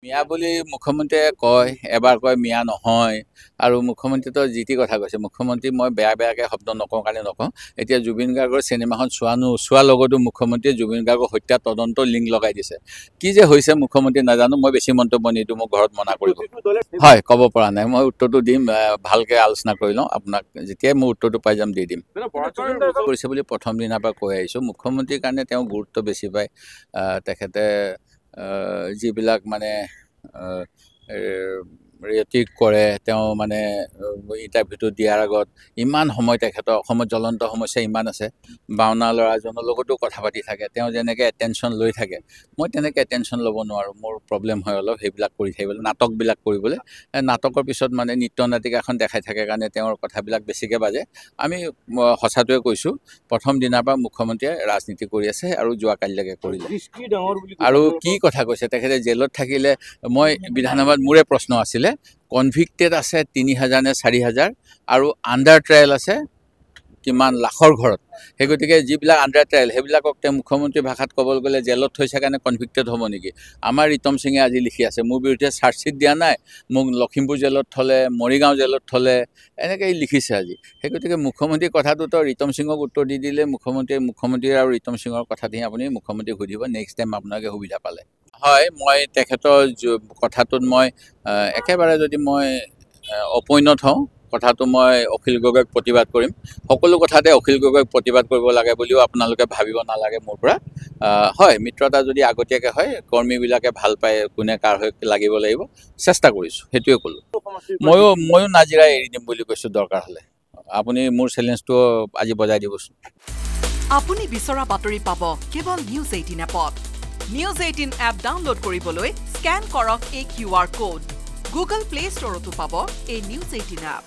মিয়া বুলি মুখ্যমন্ত্ৰীয়ে কয়, এবাৰ কয় মিয়া নহয়। আৰু মুখ্যমন্ত্ৰীতো যি টি কথা কৈছে। মুখ্যমন্ত্ৰী মই বেয়াকৈ শব্দ নকওঁ কাৰণে নকওঁ। এতিয়া জুবিন গাৰ্গৰ চিনেমাখন চোৱাৰ লগতো মুখ্যমন্ত্ৰীয়ে জুবিন গাৰ্গৰ হত্যা তদন্ত লিংক লগাই দিছে। কি যে হৈছে মুখ্যমন্ত্ৰী নাজানো, মই বেছি মন্তব্য নিদিওঁ, মোক ঘৰত মনা কৰিব। হয়, ক'ব পৰা নাই, মই উত্তৰটো দিম, ভালকৈ আলোচনা কৰি লওঁ। আপোনাক যেতিয়াই মই উত্তৰটো পাই যাম দি দিম। কৰিছে বুলি প্ৰথম দিনাৰ পৰা কৈ আহিছোঁ। মুখ্যমন্ত্ৰীৰ কাৰণে তেওঁ গুৰুত্ব বেছি পায়। তেখেতে যিবিলাক মানে ৰেটিক কৰে, তেওঁ মানে ইণ্টাৰভিউটো দিয়াৰ আগত ইমান সময় তেখেতৰ অসমত জ্বলন্ত সমস্যা ইমান আছে। বাওনা ল'ৰাজনৰ লগতো কথা পাতি থাকে, তেওঁ যেনেকৈ এটেনশ্যন লৈ থাকে, মই তেনেকৈ এটেনশ্যন ল'ব নোৱাৰোঁ। মোৰ প্ৰব্লেম হয় অলপ সেইবিলাক কৰি থাকিবলৈ, নাটকবিলাক কৰিবলৈ। নাটকৰ পিছত মানে নৃত্য নাটিকাখন দেখাই থাকে কাৰণে তেওঁৰ কথাবিলাক বেছিকৈ বাজে। আমি সঁচাটোৱে কৈছোঁ, প্ৰথম দিনাৰ পৰা মুখ্যমন্ত্ৰীয়ে ৰাজনীতি কৰি আছে আৰু যোৱাকালিলৈকে কৰিলে। আৰু কি কথা কৈছে তেখেতে জেলত থাকিলে। মই বিধানসভাত মোৰে প্ৰশ্ন আছিলে, কনভিক্টেড আছে ৩,০০০ নে ৪,০০০ আৰু আণ্ডাৰ ট্ৰায়েল আছে কিমান লাখৰ ঘৰত। সেই গতিকে যিবিলাক আণ্ডাৰ ট্ৰায়েল সেইবিলাকক তেওঁ মুখ্যমন্ত্ৰীৰ ভাষাত ক'বলৈ গ'লে জেলত থৈছে কাৰণে কনভিক্টেড হ'ব নেকি? আমাৰ ৰিতম সিঙে আজি লিখি আছে, মোৰ বিৰুদ্ধে চাৰ্জশ্বিট দিয়া নাই, মোক লখিমপুৰ জেলত থ'লে, মৰিগাঁও জেলত থ'লে, এনেকৈ লিখিছে আজি। সেই গতিকে মুখ্যমন্ত্ৰীৰ কথাটোতো ৰিতম সিঙক উত্তৰ দি দিলে মুখ্যমন্ত্ৰী আৰু ৰিতম সিঙৰ কথাখিনি আপুনি মুখ্যমন্ত্ৰীক সুধিব নেক্সট টাইম আপোনালোকে সুবিধা পালে। হয়, মই তেখেতৰ কথাটোত মই একেবাৰে যদি মই অপৈণত হওঁ, কথাটো মই অখিল গগৈক প্ৰতিবাদ কৰিম। সকলো কথাতে অখিল গগৈক প্ৰতিবাদ কৰিব লাগে বুলিও আপোনালোকে ভাবিব নালাগে মোৰ পৰা। হয়, মিত্ৰতা যদি আগতীয়াকৈ হয়, কৰ্মীবিলাকে ভাল পায়, কোনে কাৰ হৈ লাগিব লাগিব, চেষ্টা কৰিছোঁ, সেইটোৱে ক'লোঁ। ময়ো নাজিৰা এৰি দিম বুলি কৈছোঁ দৰকাৰ হ'লে। আপুনি মোৰ চেলেঞ্জটো আজি বজাই দিবচোন। আপুনি বিচৰা বাতৰি পাব কেৱল নিউজ 18 এপত। নিউজ 18 এপ ডাউনলোড কৰিবলৈ স্কেন কৰক এই QR কোড। গুগল প্লে ষ্টৰতো পাব এই নিউজ 18 এপ।